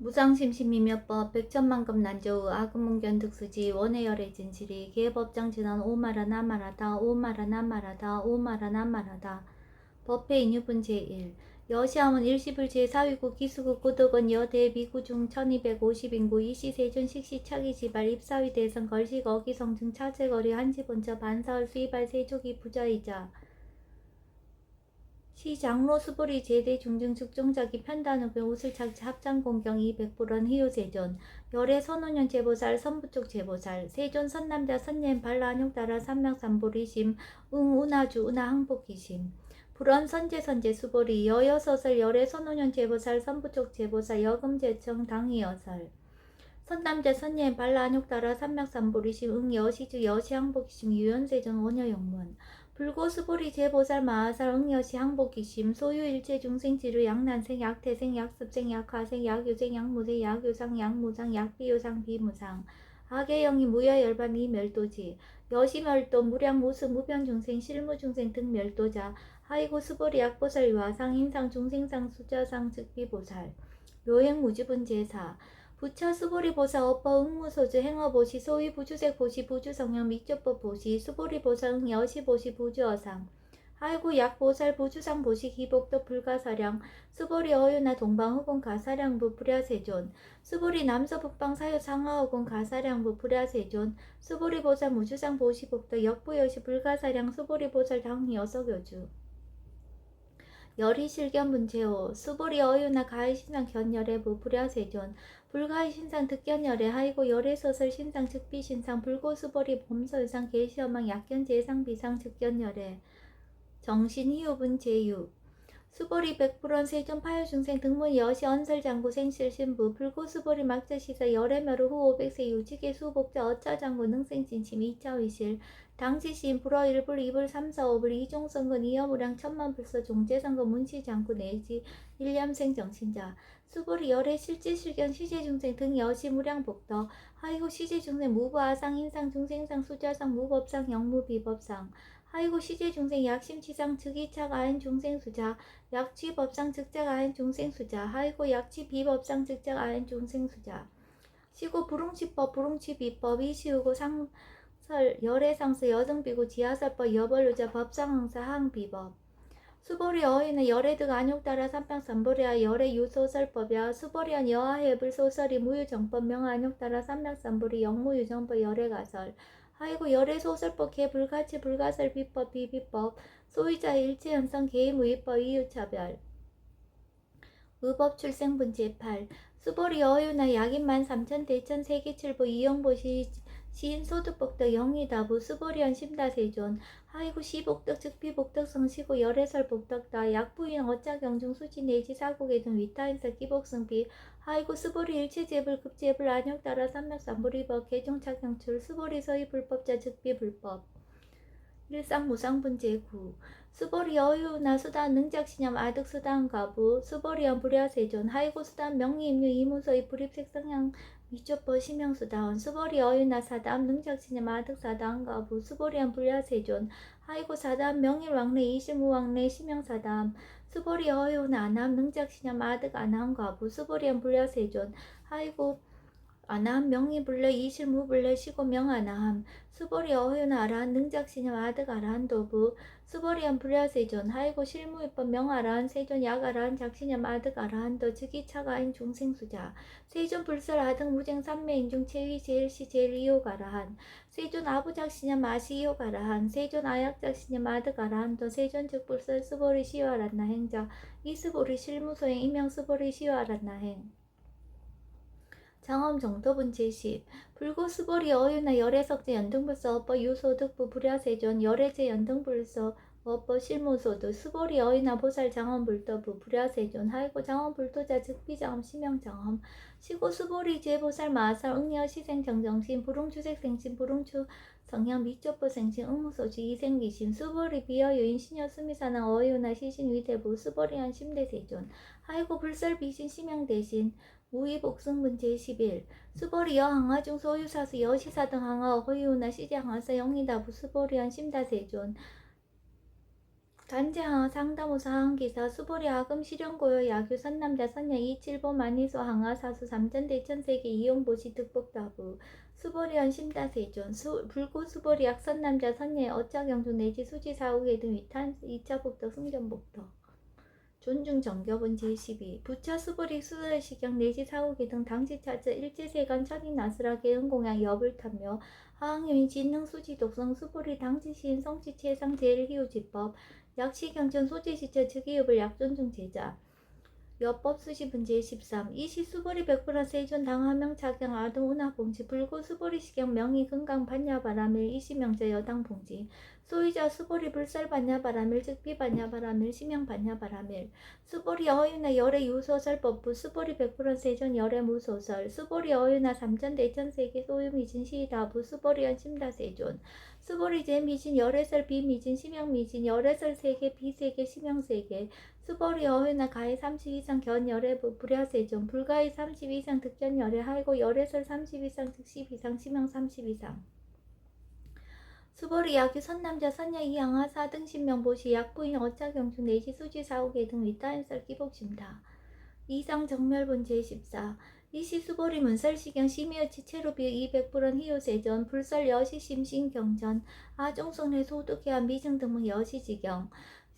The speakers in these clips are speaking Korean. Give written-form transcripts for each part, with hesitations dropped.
무상심심이며법 백천만급 난조의 아금문견 득수지 원해열의 진실이 계법장 진원 오마라 나마라다 오마라 나마라다 오마라 나마라다 법회 인유분 제1 여시함은 일시불 제4위국 기수국 고덕은 여대 미구중 1250인구 이시세존 식시 차기지발 입사위 대선 걸식 어기성증 차제거리 한시본처 반사월 수이발 세조기 부자이자 시 장로 수보리 제대 중증 축종자기 편단후배 옷을 착지 합장공경 200불원 희요세존 열애 선호년 제보살 선부쪽 제보살 세존 선남자 선예인 발라안욕 따라 삼명삼보리심 응운하주 운하항복기심 불원 선제 수보리 여여서설 열애 선호년 제보살 선부쪽 제보살 여금제청 당이여설 선남자 선예인 발라안욕 따라 삼명삼보리심 응여시주 여시항복기심 유연세존 원여영문 불고수보리 제보살 마하살 응여시 항복기심 소유일체 중생지루 양난생 약태생 약습생 약화생 약유생 약무생 약유상 약무상 약비유상 비무상 악의영이 무여열반 이멸도지 여시멸도 무량무수 무변중생 실무중생 등 멸도자 하이고 수보리 약보살 유화상 인상 중생상 수자상 즉비보살 묘행무주분 제사 부처 수보리 보사 업법 응무소주 행어보시 소위 부주색 보시 부주성령 밑접법 보시 수보리 보사 응여시 보시 부주어상 하이구 약보살 부주상 보시 기복도 불가사량 수보리 어유나 동방후군 가사량부 불야세존 수보리 남서북방 사유 상하후군 가사량부 불야세존 수보리 보살 무주상 보시 복도 역부여시 불가사량 수보리 보살 당희 여석여주 열이실견문제호 수보리 어유나 가해신상 견열애부 불야세존 불가해신상 득견열애 하이고 열애서설 신상 즉비신상 불고수보리 범서유상 계시어망 약견제상 비상 즉견열애 정신희우분 제유 수보리 백불원 세존 파유중생 등문 여시 언설장구 생실신부 불고수보리 막자시사 열애멸후 후 500세 유직의 수복자 어짜장구 능생진심 이차의실 당지시인 불어 1불 2불 3, 4, 5불 이종성근 이여무량 천만불서 종제선거 문시장구 내지 일념생 정신자 수보리 열애 실제실견 시제중생 등 여시무량복더 하이고 시제중생 무부아상 인상중생상 수자상 무법상 영무비법상 하이고 시제중생 약심치상 즉이착 아인 중생수자 약취법상 즉작 아인 중생수자 하이고 약취비법상 즉작 아인 중생수자 시고 불응치법 불응치비법 이시우고 상설 열애상수 여성비고 지하설법 여벌루자 법상항사 항비법 수보리 어휘는 열애득 안욕 따라 삼명삼보리아 열애 유소설법이야 수보리한 여하해불 소설이 무유정법 명안욕 따라 삼명삼보리 영무유정법 열애가설 하이고 열애소설법 개불가치 불가설 비법 비비법 소유자 일체현성 개의무위법 이유차별 의법 출생분 제8 수보리 어유나 약인만 3천 대천 세기칠부 이영보시 시인소득복덕 영의다부 수보리언 심다세존 하이구 시복덕 즉비복덕 성시고 열애설 복덕다 약부인 어짜경중 수지 내지 사국의 등 위타인사 기복승비 하이구 수보리 일체제불 급제불 안욕따라 삼명삼보리법 개종착경출 수보리 서희 불법자 즉비불법 일상무상분 제9 수보리 어유나 수단 능작신념 아득 수단 가부 수보리언 불야세존 하이고 수단 명리임류 이무서의 불입색성향 미초법 심형수다운 수보리 어유나 사담 능작신념 아득 사담 가부 수보리언 불야세존 하이고 사담 명일왕래 이실무왕래 심형사담 수보리 어유나 아남 능작신념 아득 아남 가부 수보리언 불야세존 하이고 아나함 명의불래 이실무불래 시고 명아나함 수보리 어효나 아라한 능작신념 아득 아라한 도부 수보리한 불야세존 하이고 실무위법 명아라한 세존 약아라한 작신념 아득 아라한 도 즉이차가인 중생수자 세존 불설 아득 무쟁 삼매인중 체위 제일시 제일이요가라한 세존 아부작신념 아시이요가라한 세존 아약작신념 아득 아라한 도 세존 즉불설 수보리 시와란나 행자 이수보리 실무소행 이명 수보리 시와란나행 장엄 정토분 제10 불고수보리 어유나 열애석제 연등불서 업법 유소득부 불야세존 열애제 연등불서 업법 실무소득 수보리 어유나 보살 장엄불도부 불야세존 하이고 장엄불도자 즉비장엄 심형장엄 시고 수보리 제보살 마살 응여시생 정정신 불응주색생신 불응추 성향 미초보 생신 응무소지 이생기신 수보리 비어유인 신여 수미사나 어유나 시신 위대부 수보리한 심대세존 하이고 불설비신 심형대신 무의복승분 제11 수보리 여항하중 소유사수 여시사 등 항하 허유나 시장하사 영리다부 수보리한 심다세존 단지항 상담호사 항기사 수보리 아금 실현고요 야규 선남자 선녀 이칠보 만이소 항하 사수 삼전대 천세계 이용보시 득복다부 수보리원 심다세존 불고 수보리 약선남자 선녀의 어짜경주 내지 수지사후계 등 위탄 2차 복덕 승전복덕 존중 정교본 제12 부차 수보리 수설시경 내지 사후계 등 당지차저 일제세간 천인 나스라 개은공양 여불탐묘 하항유인 진능 수지 독성 수보리 당지시인 성취 최상 제일희우지법 약시경전 소재시처 즉위읍을 약존중 제자 여법 수시분 제13 이시 수보리 백불한 세존 당하명 차경 아동 운하봉지 불고 수보리 시경 명의 금강 반야바라밀 이시명자 여당 봉지 소유자 수보리 불살 반야바라밀 즉비 반야바라밀 시명 반야바라밀 수보리 어유나 열애 유소설법부 수보리 백불한 세존 열애 무소설 수보리 어유나 삼전대천세계 소유미진 시다부 수보리 연심다세존 수보리 제미진 열애설 비미진 시명미진 열애설 세계 비세계 시명세계 수보리 어회나 가해 30 이상 견열애 불야세존 불가해 30 이상 득견열애 하이고 열애설 30 이상 득10 이상 시명 30 이상 수보리 야규 선남자 선녀 이양하 4등 신명보시 약부인 어차경중 내지 수지 사후계 등 위따인설 기복심다 이상 정멸본 제14 이시 수보리 문설시경 심의어치 체로비 200불원 희요세전 불설 여시 심신경전 아종성내 소득해한 미증 등문 여시지경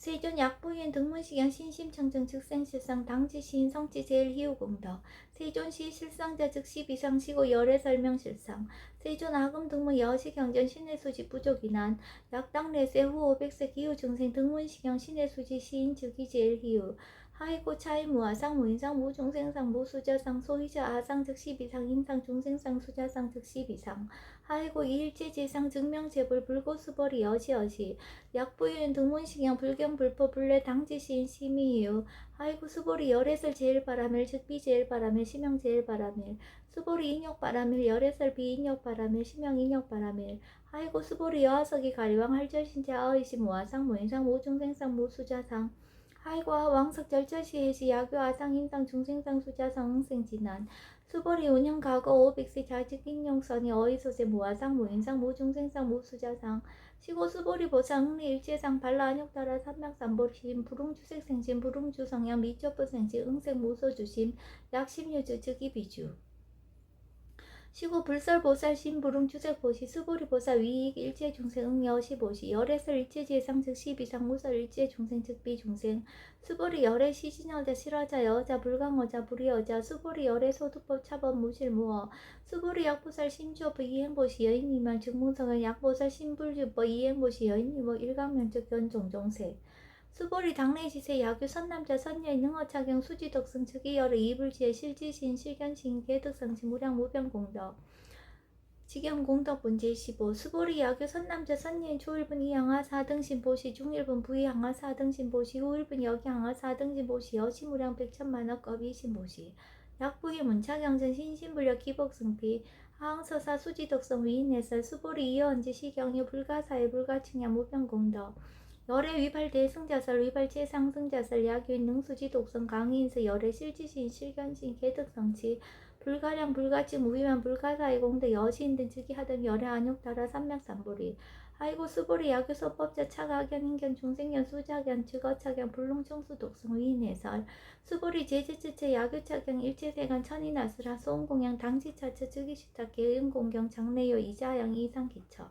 세존 약부인 등문시경 신심청정 즉생실상 당지시인 성지 제일희우공덕 세존시 실상자 즉 10이상 시고 열애설명실상 세존 아금 등문 여시경전 신의수지 부족이난 약당내세 후 500세 기후중생 등문시경 신의수지 시인 즉이 제일희우 하이고 차이무아상 무인상 무중생상 무수자상 소희자 아상 즉 10이상 인상 중생상 수자상 즉 10이상 하이고 이일체제상 증명제불 불고수벌이 여시여시 약부유인 등문시경 불경불포 불례 당지시인 심의유 하이고 수보리 열애설 제일바라밀 즉비 제일바라밀 시명 제일바라밀 수보리 인욕바라밀 열애설 비인욕바라밀 시명 인욕바라밀 하이고 수보리 여하석이 가리왕 할절신자 어이시 무아상 무인상 무중생상 무수자상 하이과 왕석 절처시해시 야교 아상 인상 중생상 수자상 응생진안 수보리 운영 과거 500세 자직 인용선이 어이소세 무아상 무인상 무중생상 무수자상 시고 수보리 보상 응리 일체상 발라 안욕따라 삼맥삼보심 부릉주색생심 부릉주성양 미초부생심 응생 무소주심 약심유주 즉이비주 시고 불설보살 신부릉 주색보시 수보리보사 위익 일체중생 응여시보시 열애설 일체제상 즉 10이상 무설 일체중생 즉 비중생 수보리 열애 시신여자 실화자 여자 불강어자 불의여자 수보리 열애 소득법 차법 무실무어 수보리 약보살 신주어부 이행보시 여인이만 증문성은 약보살 신불주법 이행보시 여인이뭐 일강면적 견종종색 수보리 당내지세 야규 선남자 선녀의 능어차경 수지덕승 즉이열의 이불지의 실지신 실견신 개득성신 무량무변공덕 직영공덕분 제15 수보리 야규 선남자 선녀의 초일분 이항하 4등신 보시 중일분 부이항하 4등신 보시 후일분 여기항하 4등신 보시 여시무량 백천만억겁 이신보시 약부희 문차경전 신신불력 기복승피 하항서사 수지덕성 위인해설 수보리 이어언지 시경유 불가사의 불가칭야 무변공덕 열애 위발 대승자설 위발 최상승자설 야규인 능수지 독성 강의인서 열애 실지신 실견신 개득성치 불가량 불가치 무위만 불가사의 공대 여시인 등 즉위하던 열애 안욕따라 삼맥삼보리 아이고 수보리 야규 소법자 차가견 인견 중생견 수자견 즉어차견 불능청수 독성 위인해설 수보리 제지치체 야규차경 일체세간 천인아스라 소음공양 당지차처 즉위시타 계음공경 장래요 이자양 이상기처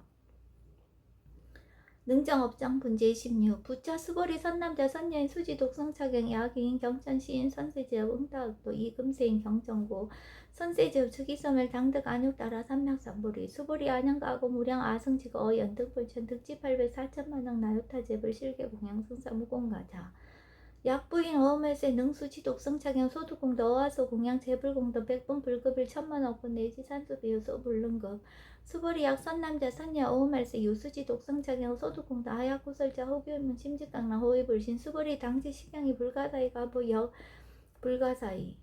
능정업장 분제 16 부차 수보리 선남자 선녀인 수지 독성차경 야기인 경천시인 선세제업 응다읍도 이금세인 경정고 선세제업 즉위섬을 당득 안육따라 삼맥삼보리 수보리 안양가고 무량 아승지가 어연득불천 득지 800 4천만억 나요타제불 실계공양 승사 무공가자 약부인 어음을세 능수지 독성차경 소득공도 어하소 공양 재불공도 백분 불급일 천만억분 내지 산수비유소 불능급 수보리 약선남자 선녀 어음할세 유수지 독성차경 소득공도 하약구설자 호교문 심직강랑 호위불신 수보리 당지 식양이 불가사이 가보역 불가사이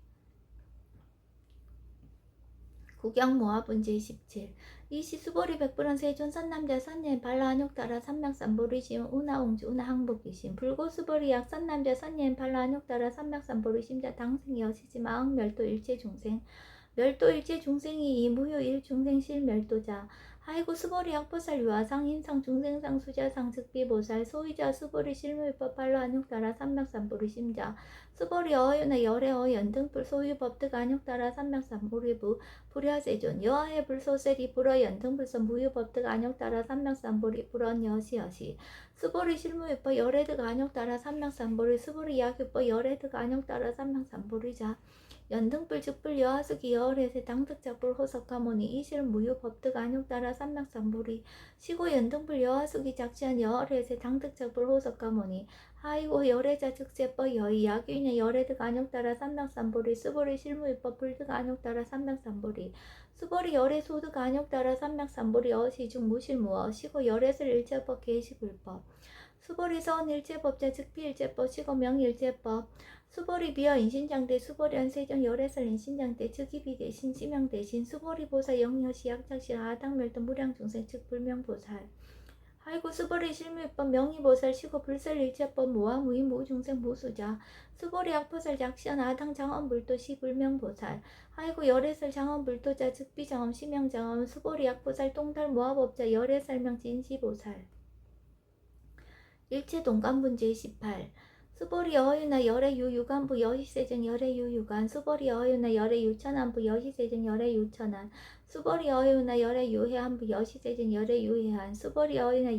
구경모아분 제17 이시 수보리 백불원 세존 선남자 선녀의 발라 안욕따라 삼맥삼보리심 운하옹주 운하항복이심 불고 수보리 약 선남자 선녀의 발라 안욕따라 삼맥삼보리심자 당생이 여시지 마흥멸도 일체중생 멸도 일체 중생이 이 무효 일중생 실멸도자 하이고 수보리 약보살 유아상 인상 중생상 수자상 즉비보살 소위자 수보리 실무위법 발로 안육따라 삼맥삼보리 심자 수보리 어유나 열애 어연등불 소유 법득 안육따라 삼맥삼보리부 불야세존 여하해 불소세리 불어 연등불선 무유법득 안육따라 삼맥삼보리 불언 여시여시 수보리 실무위법 열애득 안육따라 삼맥삼보리 수보리 약유법 열애득 안육따라 삼맥삼보리자 연등불 즉불 여하수기 여월에세 당득작불 호석가모니 이실 무유 법득 안육따라 삼맥삼보리 시고 연등불 여하수기 작시한 여월에세 당득작불 호석가모니 하이고 열애자 즉세법 여의 야규인의 열애득 안육따라 삼맥삼보리 수보리 실무위법 불득 안육따라 삼맥삼보리 수보리 열애 소득 안육따라 삼맥삼보리 어시중 무실무어 시고 열애설 일체법 계시불법 수보리 서원 일체법자 즉비 일체법 시고 명일체법 수보리 비어 인신장대 수보리한 세정 열애설 인신장대 즉이비 대신 시명 대신 수보리 보사 영여시 약작시 아당멸도 무량중생 즉 불명보살 하이고 수보리 실무법 명의보살 시고 불설 일체법 모아 무인 무중생 무수자 수보리 약보살 작시한 아당 장엄불도 시 불명보살 하이고 열애설 장엄불도자 즉비 장엄 시명 장엄 수보리 약보살 똥달 모아법자 열애설명 진시보살 일체 동간분제 18 수보리 어유나 열애 유유간부 여시세정 열애 유유간 수보리 어유나 열애 유천안부 여시세정 열애 유천안 수보리 어유나 열애 유해안부 여시세정 열애 유해안 수보리 어유나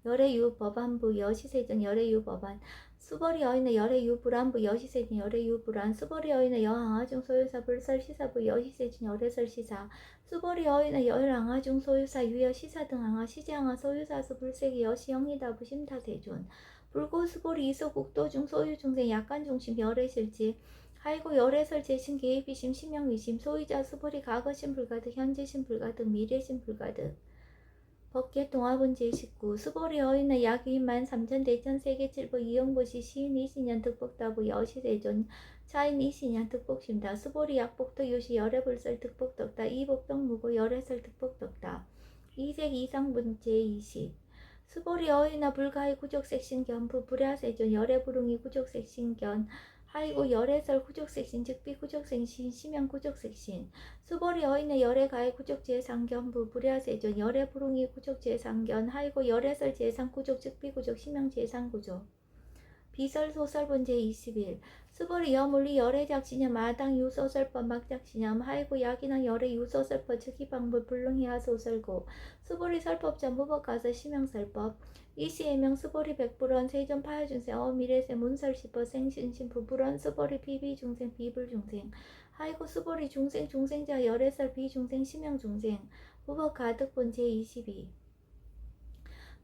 열애 유법안부 여시세정 열애 유법안 수보리 어유나 열애 유불안부 여시세정 열애 유불안 수보리 어유나 여항아중 소유사 불설 시사부 여시세정 열애설 시사 수보리 어유나 열항아중 소유사 유여 시사 등 항아 시제항아 소유사수 불세기 여시영리다부 심타세존 불고수보리 이소국도중 소유중생 약간중심 열애실지 하이고 열애설 재신 개입이심 심영위심 소유자 수보리 과거심 불가득 현재심 불가득 미래심 불가득 법계 동화분 제19 수보리 어인의 약위만 삼천대천 세계칠부 이용보시 시인 이신년 득복다부 여시대존 차인 이신년 득복심다 수보리 약복도 요시 열애불설 득복덕다 이복덕무고 열애설 득복덕다 이색 이상분 제20 수보리 어이나 불가의 구족색신견 부불야세존 열애부릉이 구족색신견 하이고 열애설 구족색신 즉비 구족색신 심양 구족색신 수보리 어이나 열애가의 구족제상견 부불야세존 열애부릉이 구족제상견 하이고 열애설 제상 구족 즉비 구족 심양 제상구족 비설 소설본 제21 수보리 여물리 열애작시념 마당 유소설법 막작시념 하이고 야기나 열애 유소설법 즉기방불 불능희하 소설고 수보리 설법자 무법가서 심형설법 이시해명 수보리 백불원 세존 파여중생 어미래세 문설시법 생신신 부불원 수보리 비비중생 비불중생 하이고 수보리 중생 중생자 열애설 비중생 심형중생 무법가득본 제22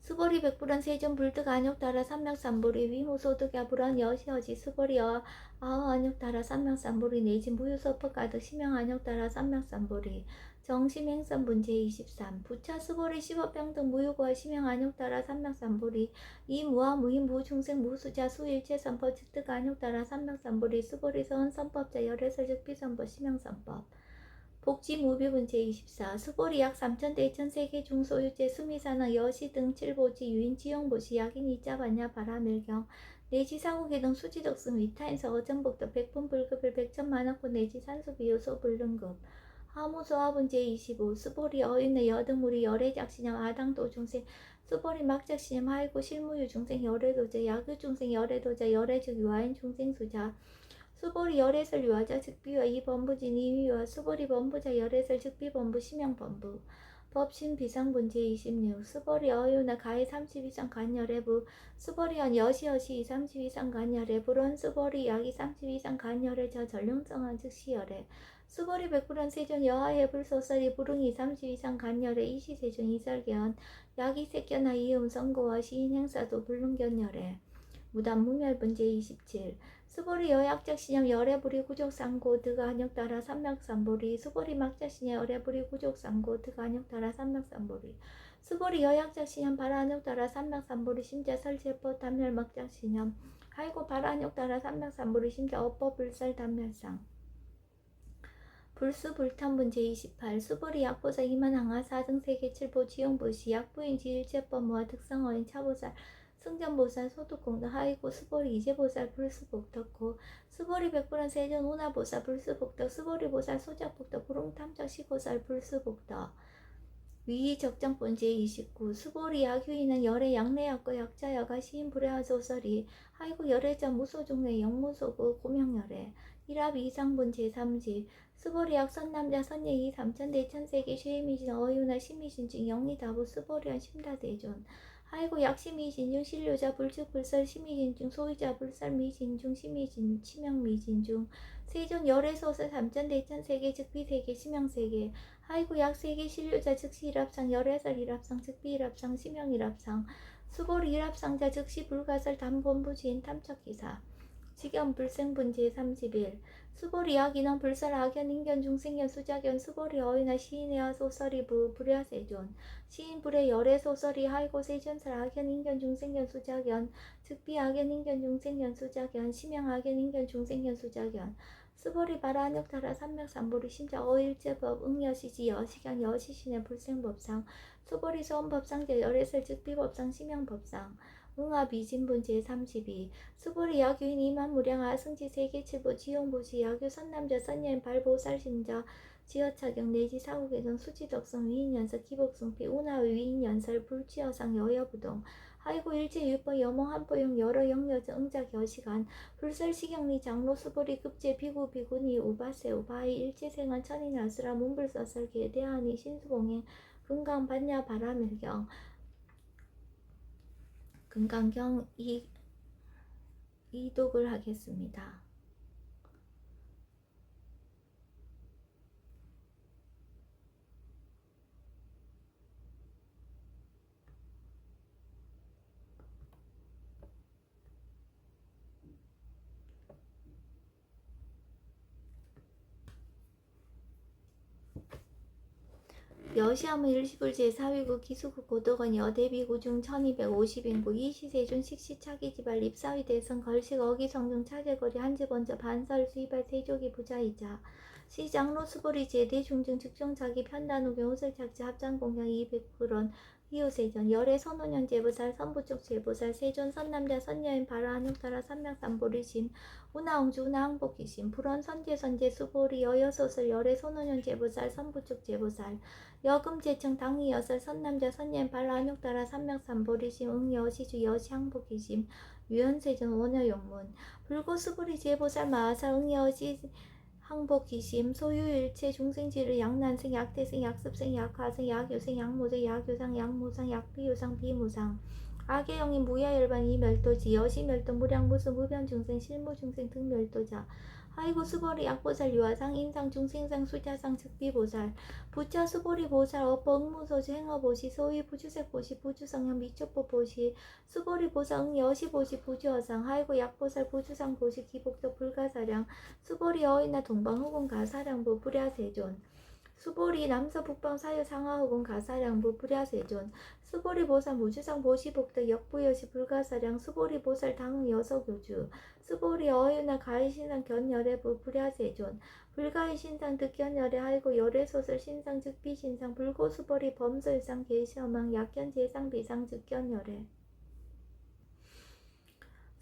수보리 백불원 세존 불득 안욕따라 삼맥삼보리 위무소득야 불원 여시여지 수보리 아어 안욕따라 삼맥삼보리 내진 무유소법 가득 심형 안욕따라 삼맥삼보리 정심행선분 제23 부차 수보리 십업병등 무유고와 심형 안욕따라 삼맥삼보리 이무와 무인 무중생 무수자 수일체 선법 즉득 안욕따라 삼맥삼보리 수보리 서원 선법자 열애설 즉비선법 심형선법 복지무비분 제24 수보리 약 3천대 2천세계 중소유제 수미산하 여시 등 칠보지 유인 지용보시 약인 이자반야 바라밀경 내지 사고계 등 수지덕승 위타인서 어전복도 백분 불급을 백천만원권 내지 산수비요소 불능급 하무소화분 제25 수보리 어인의 여등무리 열애작신염 아당도중생 수보리 막작신염 하이고 실무유 중생 열애도자 야규중생 열애도자 열애즉 유아인 중생수자 수보리 열애설 유아자 즉비와 이범부진 이위와 수보리 범부자 열애설 즉비범부 심형범부 법신 비상분 제26 수보리 어유나 가해 30 이상 간열애부 수보리언 여시여시 30 이상 간열애 불원 수보리 약이 30 이상 간열애 저 전령성한 즉시열애 수보리 백불원 세존 여하해 불소설이 부릉이 30 이상 간열애 이시세존 이설견 약이 색견하 이음 선고와 시인 행사도 불능견열애 무단 무멸분 제27 수보리 여약작신염 열애부리 구족상고 드가 한역따라 삼맥삼보리 수보리 막작신염 열애부리 구족상고 드가 한역따라 삼맥삼보리 수보리 여약작신염 바라한역따라 삼맥삼보리 심자 설제법 단멸 막작신염 하이고 바라한역따라 삼맥삼보리 심자 업법 불설 단멸상 불수 불탄분 제28 수보리 약보사 이만항하 4등 세계 7보 지용보시 약부인 지일제법 모아 특성어인 차보살 승전보살 소득공덕 하이고 수보리 이제보살 불수복덕고 수보리 백불원 세전 운하보살 불수복덕 수보리보살 소작복덕 부릉탐적 시보살 불수복덕 위 적정본 제29 수보리 야규인은 열의 양내약과 약자야가 시인불회하소설이 하이고 열애자 무소중내 영무소구 고명열애 일합 이상본 제30 수보리약 선남자 선예이 삼천대천세계 쉐미진 어유나 심미신증 영리다부 수보리한 심다대존 하이고 약심이진중 신료자 불축불설 심이진중 소유자 불설미진중 심이진 치명미진중 세존 열애소설 삼천대천세계 즉비세계 심형세계 하이고 약세계 신료자 즉시 일합상 열애설 일합상 즉비 일합상 심형 일합상 수보리 일합상자 즉시 불가설 담본부지인 탐척기사 직연 불생분 제31 수보리 약인원 불설 악연 인견 중생연 수작연 수보리 어이나 시인의 소설이 불야세존 시인 불의 열애 소설이 하이고 세전설 악연 인견 중생연 수작연 즉비 악연 인견 중생연 수작연 심형 악연 인견 중생연 수작연 수보리 바라한역타라 삼맥삼보리 신자 어일제법 응여시지 여시견 여시신의 불생법상 수보리 소원법상제 열애설 즉비법상 심형법상 응아비진분 제32 수보리 야규인 이만무량 아승지 세계칠보 지용보시 야규 선남자 선여인 발보살신자 지어차경 내지 사후계정 수지덕성 위인연설 기복성피 운하의 위인연설 불치여상 여여부동 하이고 일제유법 여몽 한포용 여러 영여정 응작 여시간 불설시경리 장로 수보리 급제 비구비구니 우바세 우바이 일제생한 천인하수라 문불서설계 대한이 신수공행 금강반야 바라밀경 금강경 이독을 하겠습니다. 여시함은 일시불 제4위국 기수국 고덕원 여대비구 중 1250인구 이시세존 식시차기지발 립사위 대선 걸식 어기성중 차제거리 한지번저 반설 수이발 세조기 부자이자 시장로 수보리 제대 중증 즉종자기 편단우경 우설착지 합장공경 200불원 희우세전 열애 선호년 제보살 선부쪽 제보살 세존 선남자 선여인 바라한육타라 삼명삼보리심 운하옹주 운하항복기심 불원 선제선제 수보리 여여소설 열애 선호년 제보살 선부쪽 제보살 여금제청 당이여설 선남자 선여인 바라한육타라 삼명삼보리심 응여시주 여시항복기심 유연세전 원여용문 불고수보리 제보살 마하살 응여시 항복기심 소유일체 중생지를 약난생 약대생 약습생 약화생 약효생 약모생 약효상 약모상 약비효상 비무상 악의영인 무야열반 이멸도지 여시멸도 무량무수 무변중생 실무중생 등멸도자 하이고 수보리 약보살 유아상 인상 중생상 수자상 즉비보살 부차 수보리 보살 어퍼 응무소지 행어보시 소위 부주색보시 부주성형 미촉보보시 수보리 보상 여시보시 부주어상 하이고 약보살 부주상 보시 기복도 불가사량 수보리 어이나 동방후군 가사량부 불야세존 수보리 남서북방 사유 상하후군 가사량부 불야세존 수보리 보살 무주상 보시복덕 역부여시 불가사량 수보리 보살 당응 여서교주 수보리 어유나 가히신상 견열애부 불야세존 불가히신상 득견열애 하이고 열애소설 신상 즉비신상 불고수보리 범설상 계시어망 약견제상 비상 즉견열애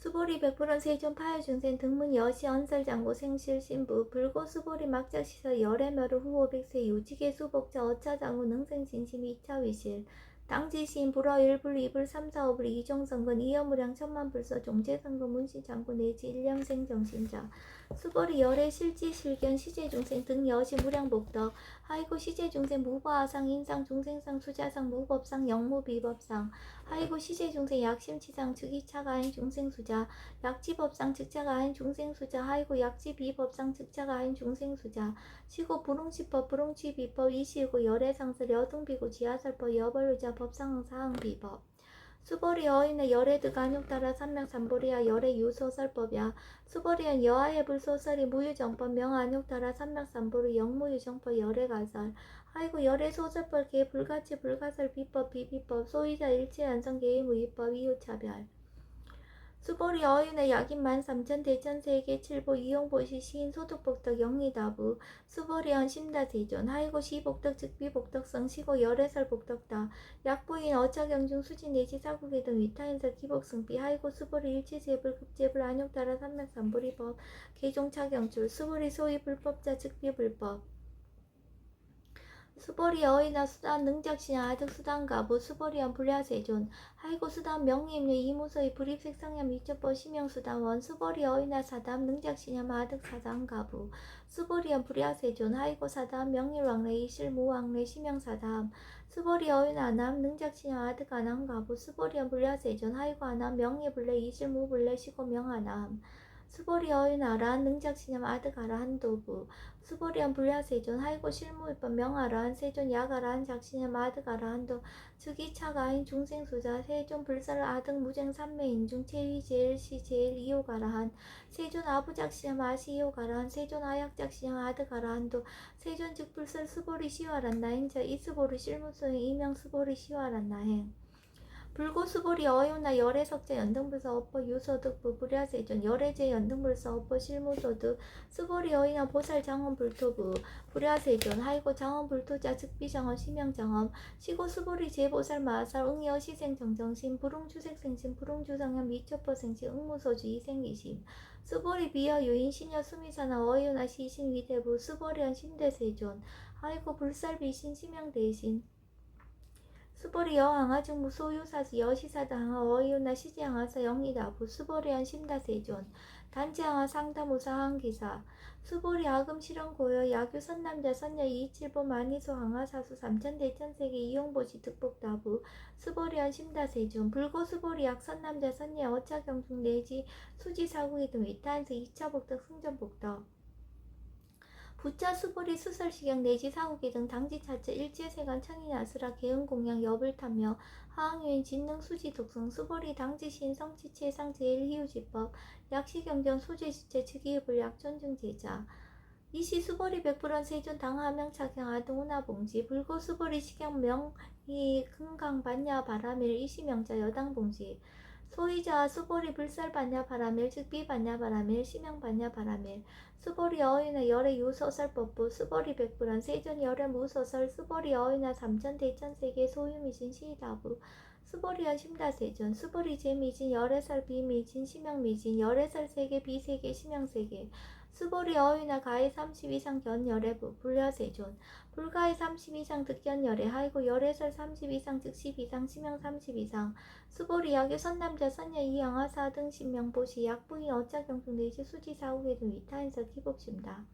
수보리 백불원 세존 파여중생 등문 여시 언설장고 생실 신부 불고 수보리 막자시서 열애멸우 후호 백세 유지계 수복자 어차장구 능생진심 2차 위실 당지시인 불어 1불 2불 3, 4, 5불 이종성근 이여무량 천만불서 종제성근 문신장구 내지 일념생정신자 수보리 열애 실지 실견 시제중생 등 여시 무량복덕 하이고 시제중생 무바하상 인상 중생상 수자상 무법상 영무비법상 하이고 시제중생 약심치상 즉이차가 아닌 중생수자 약지법상 즉자가 아닌 중생수자 하이고 약지비법상 즉자가 아닌 중생수자 시고 불응치법 불응치비법 이시고 열애상설 여등비고 지하설법 여벌루자 법상응 사항비법 수보리 어인의 열애드 간육따라 삼명삼보리야 열애 유소설법야 수보리엔 여하의 불소설이 무유정법 명안육따라 삼명삼보리 영무유정법 열애가설 하이고 열애소설법 개 불가치 불가설 비법 비비법 소위자 일체연성 개의무위법 이유차별 수보리 어윤의 약인 13,000 대천세계 칠보 이용보시 시인 소득복덕 영리다부 수보리 헌심다 세존 하이고 시복덕 즉비복덕성 시고 열애설 복덕다 약부인 어차경중 수진 내지 사국의 등 위타인사 기복승비 하이고 수보리 일체재불 급재불 안욕따라 삼맥삼보리법 개종차경출 수보리 소위 불법자 즉비불법 수보리 어이나 수단 능작시냐 아득 수단가부 수보리한 불야세존 하이고 수단 명예임료 이무서의 불입색상ям 미적법 심영수단원 수보리 어이나 사담 능작시냐 마득 사단가부 수보리한 불야세존 하이고 사담 명일왕래 이실무왕래 심영사담 수보리 어이나 남 능작시냐 아득 안함가부 수보리한 불야세존 하이고 안함 명예불래 이실무불래 시고명하남 수보리 어윤아란 능작시념 아득아라 한도부 수보리한 불야세존 하이고 실무입법 명아란 세존 야가란 작시념 아득아라 한도 즉이차가인 중생수자 세존 불살 아득 무쟁 삼매인중 체위제일 시제일 이호가라한 세존 아부작시념 아시이호가라한 세존 아약작시념 아득아라 한도 세존 즉불살 수보리 시와란 나행자 이수보리 실무소행 이명 수보리 시와란 나행 불고수보리 어요나 열애석자 연등불사 업보 유소득부 불야세존 열애제 연등불사 업보 실무소득 수보리 어이나 보살 장엄 불토부 불야세존 하이고 장엄 불토자 즉비장엄 심양장엄 시고 수보리 제보살 마살 응여 시생 정정심 불웅주색생심 불웅주성현 미초포생심 응무소주 이생기심 수보리 비여 유인 신여 수미사나 어요나 시신 위대부 수보리한 신대세존 하이고 불살비신 심양대신 수보리 여항아중 무소유사수 여시사다항아 어이유나 시지항아사 영리다부 수보리한 심다세존 단지항아 상다무사항기사 수보리 아금 실현고여 야규 선남자 선녀 이칠보 만이소 항아사수 삼천대천세계 이용보시 득복다부 수보리한 심다세존 불고 수보리 약 선남자 선녀 어차경중 내지 수지사구이 등 위탄세 2차복덕 승전복덕 부차 수보리 수설시경 내지 사후기 등 당지차체 일제세간 천인아수라 개은공양 여불탐며 하항유인 진능 수지 독성 수보리 당지신 성치체 상제일희우지법 약시경전 소재지체 즉이흡을 약존증제자 이시 수보리 백불원 세존 당하명 차경 아동훈화봉지 불고 수보리 시경 명희 금강반야 바라밀 이시명자 여당봉지 소이자 수보리 불살반야 바라밀 즉비반야 바라밀 심양반야 바라밀 수보리 어이나 열의 유소설법부 수보리 백불안 세존 열의 무소설 수보리 어이나 삼천대천세계 소유미진 시다부 수보리한 심다세존 수보리 제미진 열애설 비미진 심양미진 열애설 세계 비세계 심양세계 수보리 어이나 가해 30 이상 견열애부 불야세존 불가해 30 이상 득견열애 하이고 열애설 30 이상 즉 10 이상 심양 30 이상 수보리 약유 선남자 선녀 이양아사 등 신명보시 약부인 어짜경중 내지 수지사후계 등 위타인서 기복심다.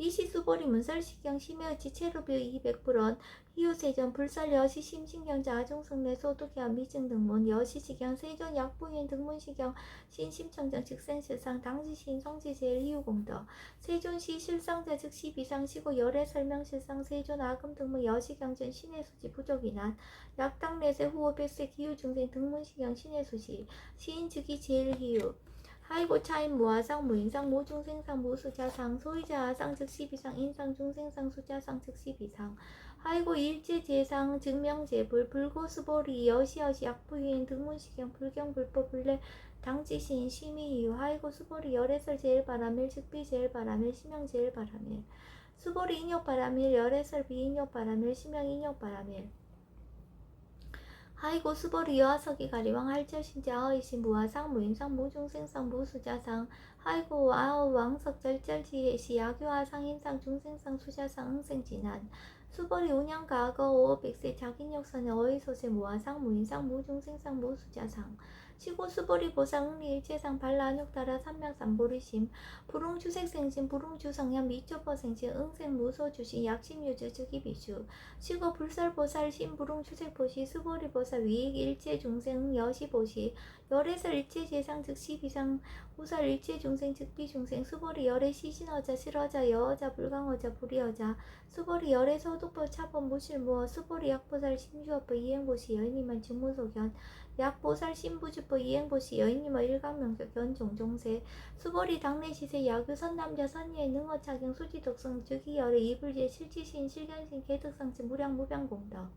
이시 수보리 문설시경 심해의치 체루비의 200불원 희우세전 불설 여시 심신경자 아종승내 소득야 미증 등문 여시시경 세존 약부인 등문시경 신심청정 직생실상 당지시인 성지제일 희우공덕 세존시 실상자 즉 10이상 시고 열애 설명실상 세존 아금 등문 여시경전 신해수지 부족이난 약당내세 후호 백색 희우중생 등문시경 신해수시 시인 즉이 제일 희우 하이고 차인 무아상 무인상 무중생상 무수자상 소이자 아상 즉 10이상 인상 중생상 수자상 즉 10이상 하이고 일제제상 증명제불 불고수보리 여시여시 약부인 등문시경 불경불법 불례 당지시인 심의이유 하이고 수보리 열애설 제일바라밀 즉비 제일바라밀 심양 제일바라밀 수보리 인욕바라밀 열애설 비인욕바라밀 심양 인욕바라밀 하이고 수보리 여하석이 가리왕 할절신자 어이신 무아상 무임상 무중생상 무수자상 하이고 아우 왕석 절절지혜시 야교하상 인상 중생상 수자상 응생진한 수보리 운양가거 오백세 자긴역선의 어이소세 무아상 무인상 무중생상 무수자상 시고 수보리 보상 응리일체상 발라안욕따라 삼명삼보리심 불웅주색생신 불웅주성현 미초퍼생신 응생무소주시 약심유주 즉이비주 시고 불설보살 신불웅주색보시 수보리보살 위익일체중생 여시보시 열애설 일체재상 즉 10이상 우설 일체중생 즉비중생 수보리 열애 시신어자 실어자 여어자 불강어자 불이어자 수보리 열애 소득법 차법 무실무어 수보리 약보살 심주어법 이행보시 여인이만 직무소견 약보살 신부주법 이행보시 여인이만 일강명격 견종종세 수보리 당내시세 야규 선남자 선예의 능어차경 수지독성 즉이 열애 이불제 실지신 실견신 개득상치 무량무병공덕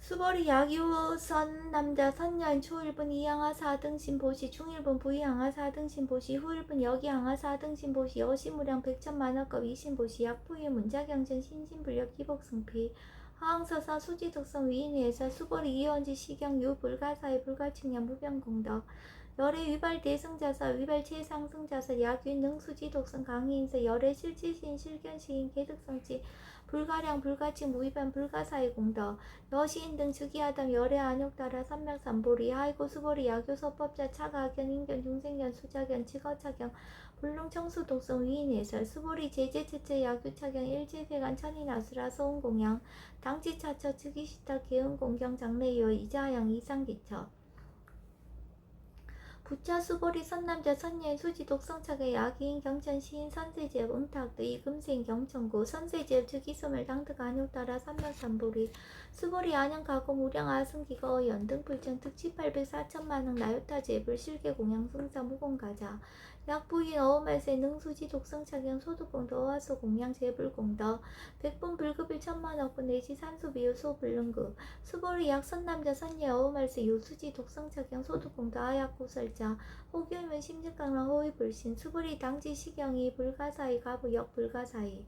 수벌이 약유 선 남자 선년 초일분 이항하 4등신 보시 중일분 부이항하 4등신 보시 후일분 여기항하 4등신 보시 여시무량 백천만원급 이신보시 약부의 문자경전 신신불력 기복승피 하항서사 수지덕성 위인회에서 수벌이 이원지 시경 유 불가사의 불가측량 무병공덕 열의 위발 대승자사 위발 최상승자사 약윈 능수지 독성 강의인서 열의 실지신 실견시인 개득성치 불가량 불가치 무위반 불가사의 공덕 여시인 등 즉위하담 열의 안욕따라 삼맥삼보리 하이고 수보리 야교서법자 차가견 인견 중생견 수자견 직어차경 불능청수 독성 위인예설 수보리 제제체체 야교차경 일제세간 천인아수라 소음공양 당지차처 즉위시타 개은공경 장래여 이자양 이상기처 부차 수보리 선남자 선녀인 수지 독성차계 야기인 경천 시인 선세제업 응탁도 이금생 경천고 선세제업 즉위소멸 당득 안욕따라 삼명삼보리 수보리 안양 가고 무량 아승기거 연등불정 특치 800 4천만원 나요타 제불 실계 공양 승사 무공가자 약부인 어음말세 능수지 독성차경 소득공도 어화소 공양 제불공더 백분 불급일 천만억분 내지 산수비유 소불능급 수보리 약선남자 선녀 어음말세 요수지 독성차경 소득공도 아약고설자 호규면 심직강랑 호위불신 수보리 당지 시경이 불가사의 가부역 불가사의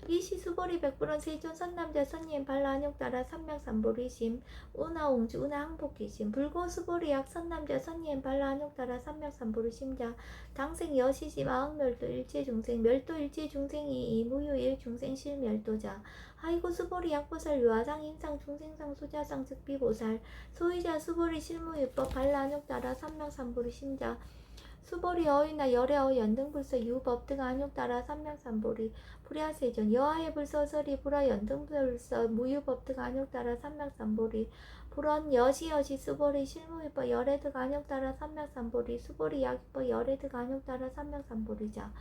이시 수보리 백불원 세존 선남자 선님 발라안욕 따라 삼맥삼보리심 운하옹주 운하항복기심 불고 수보리 약 선남자 선님 발라안욕 따라 삼맥삼보리심자 당생 여시심 아흥멸도 일체중생 멸도 일체중생이 이무유 일중생 실멸도자 하이고 수보리 약보살 유아상 인상 중생상 수자상 즉비보살 소위자 수보리 실무유법 발라안욕 따라 삼맥삼보리심자 수보리 어이나 열의 어 연등불서 유법등 안욕 따라 삼명삼보리 불야세존 여하의 불서설이 불화 연등불서 무유법등 안욕 따라 삼명삼보리 불원 여시여시 수보리 실무유법 열애득 안욕 따라 삼명삼보리 수보리 약유법 열애득 안욕 따라 삼명삼보리자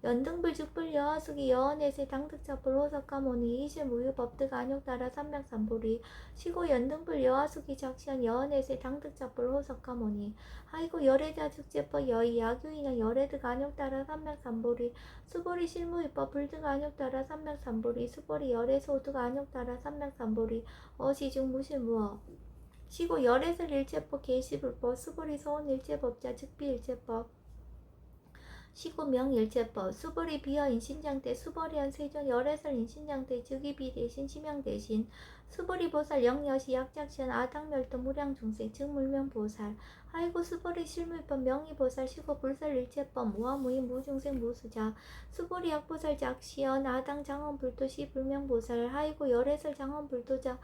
연등불 즉불 여하숙이 여언에세 당득자불 호석가모니 이실 무유법득 안욕 따라 삼명삼보리 시고 연등불 여하숙이 적시한 여언에세 당득자불 호석가모니 하이고 열애자 축제법 여의 야규인은 열애득 안욕 따라 삼명삼보리 수보리 실무유법 불득 안욕 따라 삼명삼보리 수보리 열애소득 안욕 따라 삼명삼보리 어시중 무실무어 시고 열애설 일체법 계시불법 수보리 서원 일체법자 즉비일체법 시고 명일체법 수보리 비어 인신장대 수보리한 세존 열애설 인신장대 즉위비 대신 심양 대신 수보리 보살 영여시 약작시한 아당멸도 무량중생 즉 물명보살 하이고 수보리 실물법 명의보살 시고 불설 일체법 무화무인 무중생 무수자 수보리 약보살 작시연 아당 장엄불도시 불명보살 하이고 열애설 장엄불도자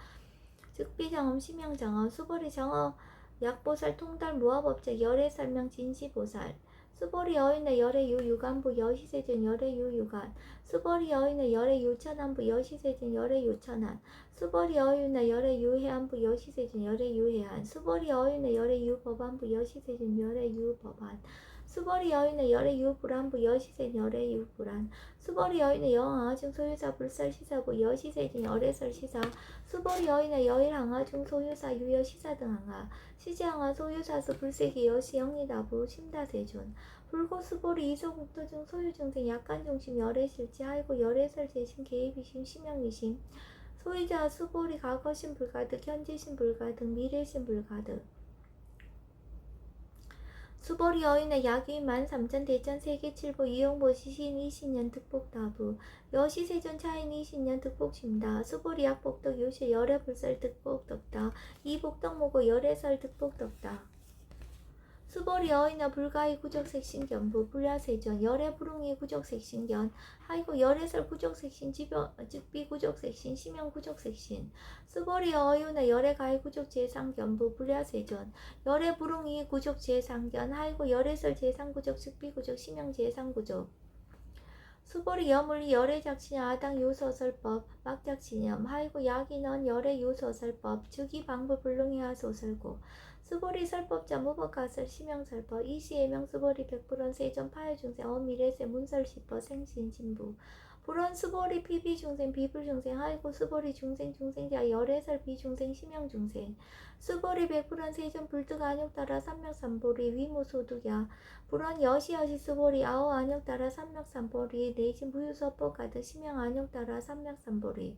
즉비장엄 심양장엄 수보리 장엄 약보살 통달 무화법자 열애설명 진시보살 수보리 여인의 열의 유유간부 여시세존 열의 유유간 수보리 여인의 열의 유천안부 여시세존 열의 유천안 수보리 여인의 열의 유해안부 여시세존 열의 유해안 수보리 여인의 열의 유법안부 여시세존 열의 유법안 수보리 여인의 열의 유불안부 여시세존 열의 유불안 수보리 여인의 여항아중 소유사 불설 시사부 여시세존 열애설 시사 수보리 여인의 여일항아중 소유사 유여 시사 등 항아 시제항아 소유사수 불세기 여시 영리다부 심다세존 불고수보리 이소국도중 소유중생 약간중심 열애실지 하이고 열애설 재심 개입이심 심영이심 소유자 수보리 과거심 불가득 현재심 불가득 미래심 불가득 수보리 여인의 약유인 13,000 대천 세계칠보 이용보 시신 20년 득복다부 여시세존 차인 20년 득복심다 수보리 약복덕 요시 열애불설 득복덕다 이복덕모고 열애설 득복덕다 수보리 어이나 불가의 구적색신견부 불야세전 열애 불웅이 구적색신견 하이고 열애설 구적색신 즉비 구적색신 심형 구적색신 수보리 어유나 열애 가의 구적재상견부 불야세전 열애 불웅이 구적재상견 하이고 열애설 재상구적 즉비 구적 심형 재상구적 수보리 여물리 열애작신염 아당 요소설법 막작신염 하이고 약인원 열애 요소설법 즉이 방부 불능해하 소설고 수보리 설법자 무법가설 심형설법 이시예명 수보리 백불원 세존 파해중생 어미래세 문설시법 생신신부 불원 수보리 피비중생 비불중생 하이고 수보리 중생중생자 열애설 비중생 심형중생 수보리 백불원 세존 불득 안욕따라 삼명삼보리 위무소득야 불원 여시여시 수보리 아오 안욕따라 삼명삼보리 내진 무유서법 가득 심형 안욕따라 삼명삼보리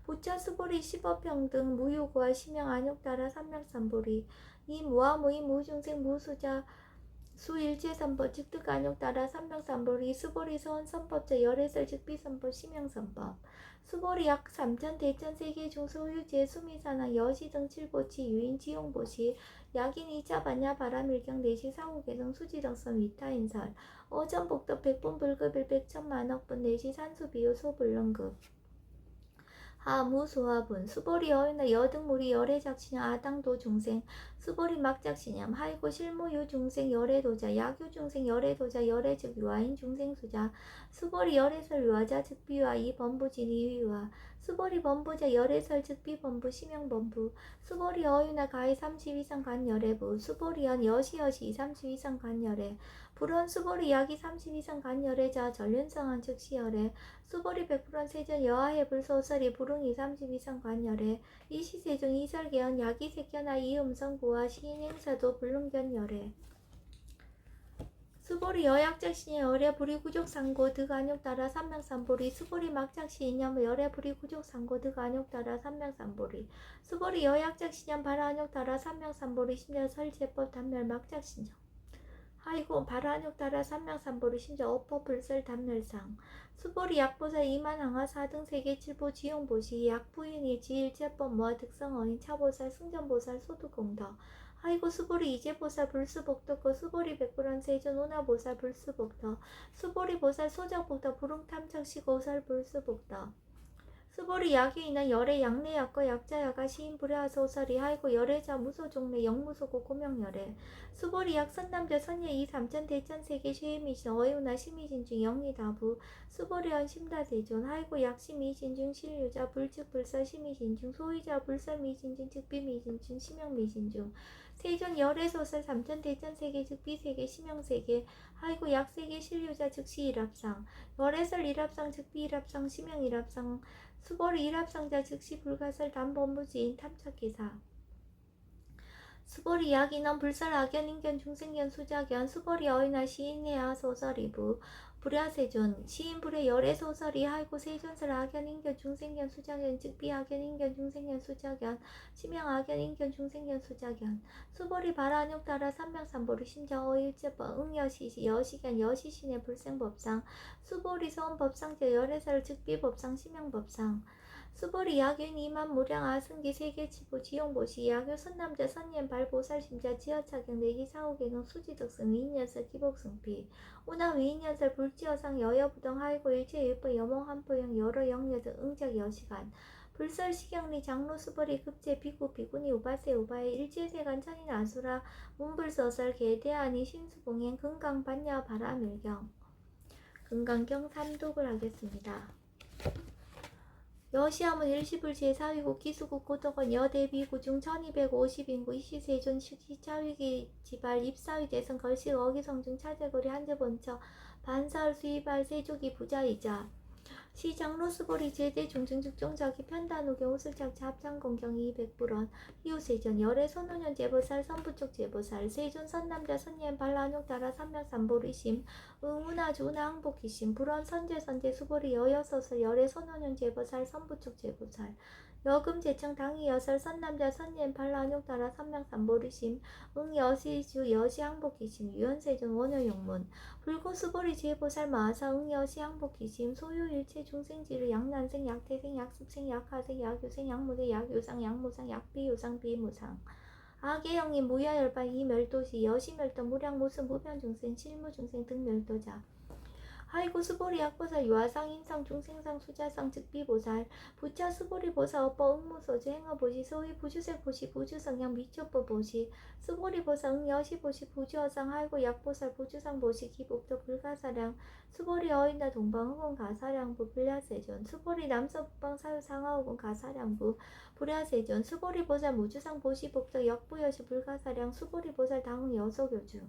부처 수보리 십어평등 무유고와 심양 안욕따라 삼명삼보리 이 무아무이 무중생 무수자 수일체선법 즉득안욕따라 삼명삼보리 수보리 서원선법자 열애설 즉비선법 심양선법 수보리 약 3천 대천 세계 중소유제 수미산항 여시 등 칠보치 유인 지용보시 약인 2차 반야 바람일경 내시 사후계등 수지덕선 위타인설 어전복덕 백분 불급일 백천만억분 내시 산수비유 소불능급 하무소화분 수보리 여인의 여등무리 열애작신ям 아당도 중생 수보리 막작신ям 하이고 실무유 중생 열애도자 약유 중생 열애도자 열애즉 유아인 중생수자 수보리 열애설 유아자 즉비유아 이범부진 이유유아 수보리 범부자 열애설 즉비범부 심형범부 수보리 어유나 가히 30 이상 간열애부 수보리 연 여시여시 30 이상 간열애 불원 수보리 약이 30 이상 간열애자 전륜성한 즉시열애 수보리 100% 세전 여하해 불소설이 불응이 30 이상 관열에 이시세중 이설계연 약이 색견하 이음성부와 시인행사도 불능견열에 수보리 여약작신의 열애 불이구족상고 득안욕따라 삼명삼보리 수보리 막작시인념 열애 불이구족상고 득안욕따라 삼명삼보리 수보리 여약작신념 발안욕따라 삼명삼보리 심지어 설제법 단멸 막작신념 하이고 발안욕따라 삼명삼보리 심지어 어법불설 단멸상 수보리 약보사 이만항하 4등 세계 7보 지용보시 약부인이 지일제법 모아 득성어인 차보살 승전보살 소득공덕 하이고 수보리 이제보살 불수복덕고 수보리 백불원 세존 오나보살 불수복덕 수보리 보살 소적복덕 불응탐착시고살 불수복덕 수보리 약이 인한 열애 약내약과 약자야가 시인 불야소설이 하이고 열애자 무소종래 영무소고 고명열애 수보리 약 선남자 선예 이 삼천 대천 세계 쉐미신 어유나 심이진중 영리다부 수보리언 심다대존 하이고 약심이진중 실유자 불측불설 심이진중 소유자 불설미진중 즉비미진중 심영미진중 세존 열애소설 삼천 대천 세계 즉비세계 심영세계 하이고 약세계 실유자 즉시 일합상 열애설 일합상 즉비 일합상 심영 일합상 수보리 일합상자 즉시 불가설 담범부지인 탐착기사 수보리 약인원 불설 악연 인견 중생견 수작견 수보리 어이나 시인해야 소설이부 불야세존 시인 불의 열애 소설이 하이고 세존설 악연 인견 중생견 수작견 즉비 악연 인견 중생견 수작견 심양 악연 인견 중생견 수작견 수보리 발안욕 따라 삼명삼보리 심자 어일제법 응여시시 여시견 여시신의 불생법상 수보리 서원법상제 열애설 즉비법상 심양법상 수보리 약윤 이만 무량 아승기 세계치부 지용보시 약유 선남자 선예인 발보살심자 지어차경 내기 사후계경 수지덕승 위인연설 기복승피 오나 위인연설 불지어상 여여부동 하이고 일체일부 여몽한포영 여러 영여등 응작 여시간 불설시경리 장로 수보리 급제 비구 비구니 우바세 우바의 일제세간 천인 아수라 문불서설 개대하니 신수봉행 금강 반야 바라밀경 금강경 3독을 하겠습니다. 여시함은 일시불 제4위국 기수국 고덕원 여대비구중 1250인구 이시세존 시차위기 지발 입사위 대선 걸식 어기성중 차제거리 한제번처 반사할 수입할 세조기 부자이자 시장로 수보리 제대 중증직종자기 편단후계 호술착차 합창공경이 200불원 이웃세전 열애 선호년 제보살 선부쪽 제보살 세존 선남자 선예인 발란욕 따라 삼명삼보리심 응운아주 운항복기심 불원 선제선제 수보리 여여서설 열애 선호년 제보살 선부쪽 제보살 여금 제청 당이 여설 선남자 선예인 발란욕 따라 삼명삼보리심 응여시주 여시항복기심 유연세존 원효용문 불고수보리 제보살 마사 응여시 항복기심 소유일체 중생지를 약난생 약태생 약습생 약하생 약유생 약무생 약유상 약무상 약비유상 비무상 악의영인 무야열반 이멸도시 여시멸도 무량무수 무변중생 실무중생 등 멸도자 하이고 수보리 약보살 유아상 인상 중생상 수자상 즉비보살 부차 수보리 보사 업보 응무소주 행어보시 소위 부주색보시 부주성양 미초보보시 수보리 보사 응여시보시 부주어상 하이고 약보살 부주상 보시 기복도 불가사량 수보리 어인다 동방 흑원 가사량부 불야세존 수보리 남서북방 사유 상하오군 가사량부 불야세존 수보리 보살 무주상 보시 복도 역부여시 불가사량 수보리 보살 당응 여소교주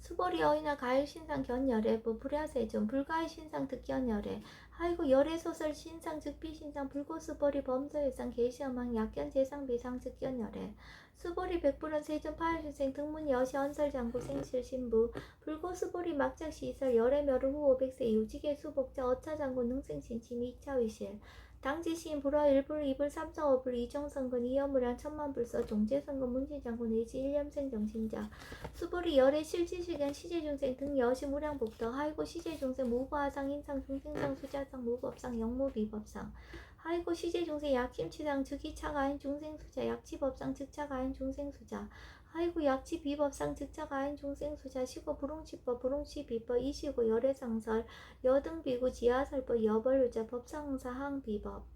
수보리 어이나 가일신상 견열애 불야세존 불가일신상 득견열애 하이고 열애소설 신상 즉비신상 불고수보리 범서일상 계시어망 약견재상 비상 즉견열애 수보리 백불원 세존 파일신생 등문 여시 언설장구 생실신부 불고수보리 막작시설 열애멸후 후 500세 유지계 수복자 어차장구 능생신침 2차위실 당지시인 불화 일불 이불 삼성어불 이정성근 이여무량 천만불서 종재성근 문신장군 내지 일념생 정신자 수불이 열의 실지시견 시제중생 등 여시무량복덕 하이고 시제중생 무부하상 인상 중생상 수자상 무법상 영무비법상 하이고 시제중생 약심치상 즉이차가인 중생수자 약치법상 즉차가인 중생수자 하이고 약치비법상 즉차가인 중생수자 시고 불홍치법 불홍치비법 이시고 열애상설 여등비구 지하설법 여벌유자 법상응사 항비법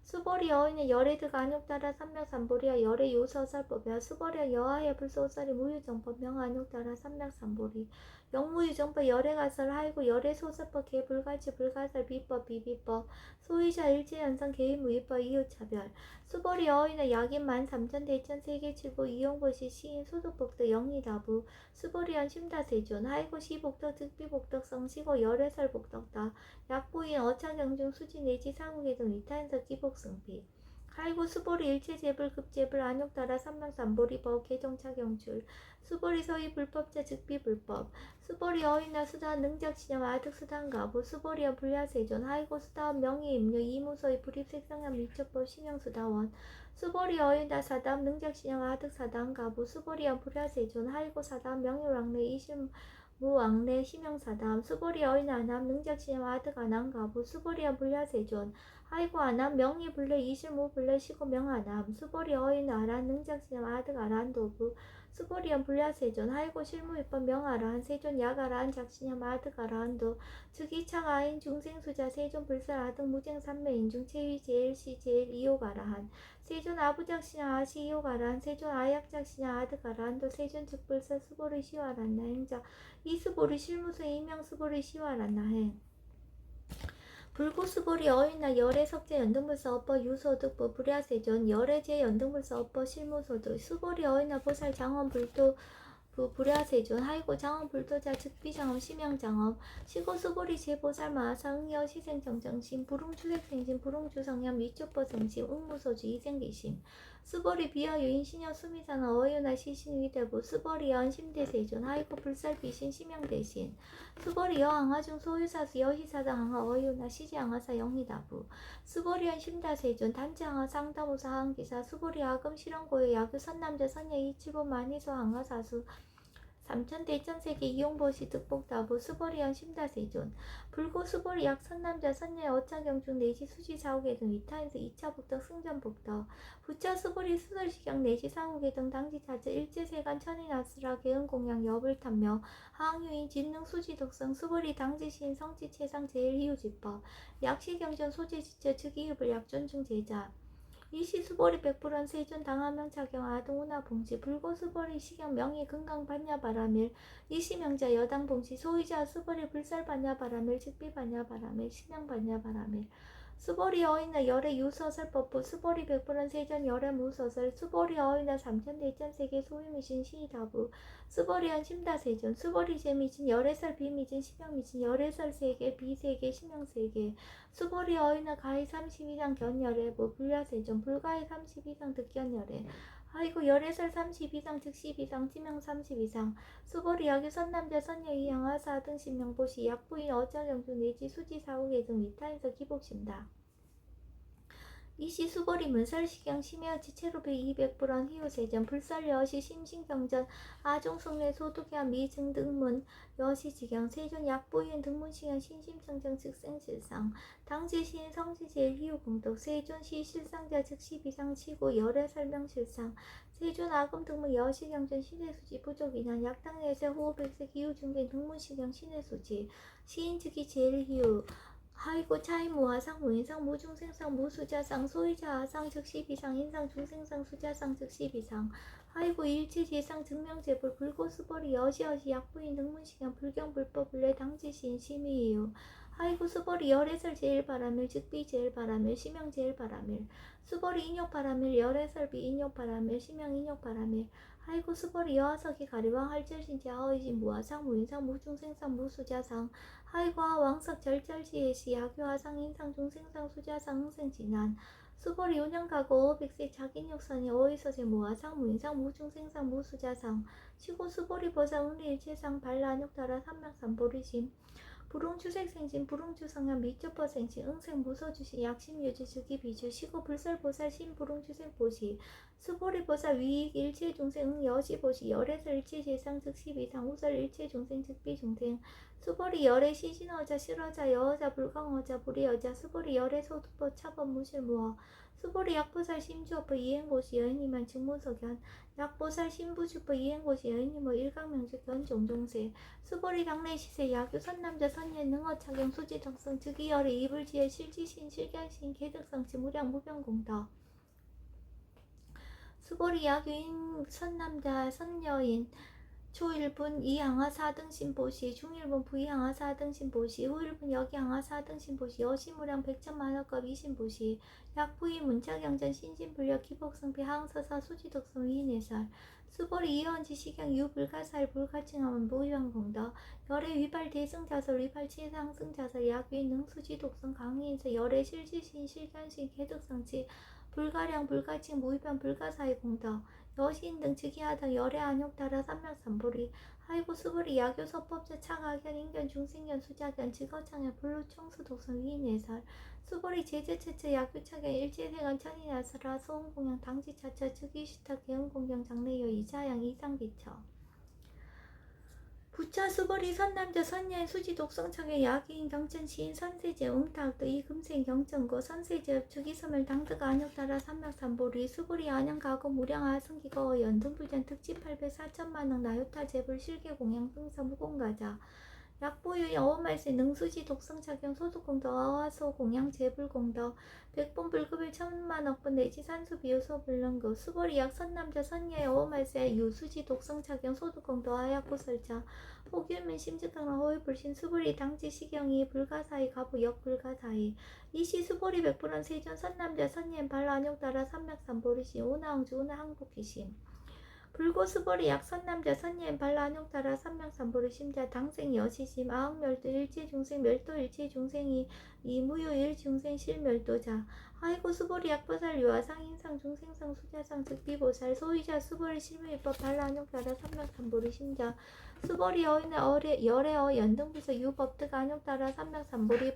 수벌이 어인의 열애득 안욕따라 삼맥삼보리와 열애 요서설법이야 수벌이와 여하의 불소설이 무유정법 명안욕따라 삼맥삼보리 영무유정법 열애가설 하이고 열애소설법 개불갈치 불가설 비법 비비법 소유자 일제연성 개인무위법 이웃차별 수벌이 어인의 약인 만삼천 대천 세계칠보 이용보시 시인 소득복덕 영리다부 수벌이한 심다세존 하이고 시복덕 득비복덕 성시고 열애설복덕다 약부인 어차경중 수지 내지 사국의 등 위타인석 기복승비 하이고 수보리 일체재불 급재불 안욕따라 삼명삼보리법 개정차경출 수보리 서희 불법자 즉비불법 수보리 어인나 수다한 능작시념 아득수단가부 수보리한 불야세존 하이고 수다한 명예임료 이무서희 불입색상한 미처법 신형수다원 수보리 어인나 사다한 능작시념 아득사단가부 수보리한 불야세존 하이고 사다한 명예왕래 이심 무왕래 심형사담 수보리 어인아남 능작시념 아득아남가부 수보리한 불야세존 하이고 아남 명예불래 이실무불래 시고명아남 수보리 어인아란 능작시념 아득아란도부 수보리한 불야세존 하이고 실무입법 명아란 세존 약아란 작시념 아득아란도 즉이창아인 중생수자 세존 불살아득 무쟁삼매인중 체위제일 시제일 이호가라한 세존 아부작시냐 아시이호가란 세존 아약작시냐 아득아란도 세존 즉불사 수보리 시와란나 행자 이수보리 실무서 이명수보리 시와란나해 불고수보리 어인나 열애석제 연등불사 업법 유소득부 불야세존 열애제 연등불사 업법 실무소득 수보리 어인나 보살 장원불도 불야세존 하이고 장원불도자 즉비장엄 심양장엄 시고수보리 제보살 마사응여 시생정정심 불웅추색생심 불웅주성염 위촉보성심 응무소주 이생기심 수보리 비하유인 신여 수미산하 어유나 시신위대부 수보리 여한심대세존 하이고 불살비신 심양대신 수보리 여항하중 소유사수 여희사당 항하 어유나 시지항하사 영희다부 수보리 연심다세존 단지항하 상다무사 항기사 수보리 아금 실현고유 야규 선남자 선녀 이치보 만이소 항하사수 삼천대천세계 이용보시 득복다부 수보리연 심다세존 불고 수보리 약 선남자 선녀의 어차경중 내지 수지 사후계 등 위타에서 2차 복덕 승전복덕 부처 수보리 수설시경 내지 사후계 등 당지자즈 일제세간 천인아스라 개은공양 여불탐며 하항유인 진능 수지독성 수보리 당지시인 성지체상 제일희우지법 약시경전 소재지체 즉이흡을 약존중 제자 이시수보리 백불원 세존 당하명차경 아동운하봉지 불고수보리 시경 명예 금강반야바라밀 이시명자 여당봉지 소유자 수보리 불살반야바라밀 즉비반야바라밀 심양반야바라밀 수보리 어인나 열애 유서설법부 수보리 백불원 세존 열애 무서설 수보리 어인나 삼천대천세계 소유미신 시다부 수보리연 심다세존 수보리 제미진 열애설 비미진 심양미진 열애설 세계 비세계 심양세계 수보리 어인나 가히 32상 견열애부 불야세존 불가히 32상 득견열애 아이고 열애설 32상 즉시비상 지명 32상 수보리 약유 선남자 선녀 이양하사 등 신명보시 약부인 어자경주 내지 수지사후계 등 위타에서 기복신다. 이시 수보리 문설시경 심여지 체로배 200불원 희우세전 불설여시 심신경전 아종성례 소득양 미증등문 여시지경 세존 약부인 등문시경 신심청정 즉생실상 당지시인 성지제일 희우공덕 세존 시실상자 즉시비상치고 열애설명실상 세존 아금등문 여시경전 신해수지 부족인한 약당내세 호흡백색 희우중견 등문시경 신해수지 시인즉이 제일 희우 하이고 차이무하상 무인상 무중생상 무수자상 소유자하상 즉시비상 인상 중생상 수자상 즉시비상 하이고 일체제상 증명제불 불고수벌이 여시여시 약부인 등문시경 불경불법 불례 당지시인 심의이유 하이고 수벌이 열애설 제일바라밀 즉비 제일바라밀 심형 제일바라밀 수벌이 인욕바라밀 열애설비 인욕바라밀 심형 인욕바라밀 하이고 수벌이 여하석이 가리왕 할절신지 하의진 무하상 무인상 무중생상 무수자상 하이과 왕석 절절시에시 야교하상 인상 중생상 수자상 흥생진한 수벌이 운영가고 백세 자긴육선이 어이서세 무하상 무인상 무중생상 무수자상 시고 수벌이 보상 응리일체상 발라안욕따라 삼맥삼보리심 불웅주색생신 불웅주성현 미적법생신 응생무소주시 약심유지 즉기비주 시고 불설보살 신불웅주색보시 수보리보살 위익 일체중생 응여시보시 열애설 일체재상 즉시비상 우설 일체중생 즉비중생 수보리 열애 시신어자 실어자 여어자 불강어자 불이여자 수보리 열애 소두법 차법 무실무어 수보리 약보살 심주어법 이행고시 여인이만 직무석연 약보살 신부주법 이행고시 여인이뭐 일강명주 견종종세 수보리 당내시세 야교 선남자 선예 능어착용 수지덕성 즉이열애 이불지혜 실지신 실견신 개득성치 무량 무병공덕 수보리 야교인 선남자 선여인 초일분 이항하 4등신 보시 중일분 부이항하 4등신 보시 후일분 여기항하 4등신 보시 여시무량 백천만원급 이신 보시 약부이 문자경전 신진불력 기복성피 항서사 수지독성 위인해설 수보리 이원지 식양 유불가사일 불가칭하면 무유한공덕 열애 위발 대승자설 위발 치상승자설 약위 능수지독성 강의인서 열애 실지신 실견신 개득성치 불가량 불가칭 무위변 불가사의 공덕 여신 등 즉위하던 열애 안욕따라 삼명삼보리 하이고 수보리 야교 서법자 차가견 인견 중생견 수자견 직어창현 불루청수 독성 위인예설 수보리 제재체체 야교차견 일제생은 천인야설하 소음공양 당지차처 즉위시타 개은공경 장래여 이자양 이상비처 부처 수보리 선남자 선녀인 수지 독성창의 야기인 경천 시인 선세제 웅탁도 이금생 경천고 선세제 주기섬을 당득 안욕따라 삼명삼보리 수보리 안양가고 무량하 승기거 연등불전 특집 800 4천만원 나요타 제불 실계공양 등서 무공가자 약보유의 어음말세 능수지 독성착용 소득공덕 어화소 공양 제불공덕 백본 불급일 천만억분 내지 산수 비유소 불능구 수보리 약 선남자 선녀의 어음말세 유수지 독성착용 소득공덕 아약보설자 포규민 심지강랑 호의불신 수보리 당지 시경이 불가사의 가부 역불가사의 이시 수보리 백불원 세존 선남자 선녀인 발라안욕따라 삼맥삼보리시 오나항주 오나항복기심 불고수보리 약선남자 선녀인 발라안욕따라 삼명삼보리 심자 당생 여시심 아흥멸도 일체중생 멸도 일체중생이 이무유 일중생 실멸도자 하이고 수보리 약보살 유아상 인상 중생상 수자상 즉비보살 소위자 수보리 실무입법 발라안욕따라 삼명삼보리 심자 수보리 여인의 열애어 연등부서 유법득 안욕따라 삼명삼보리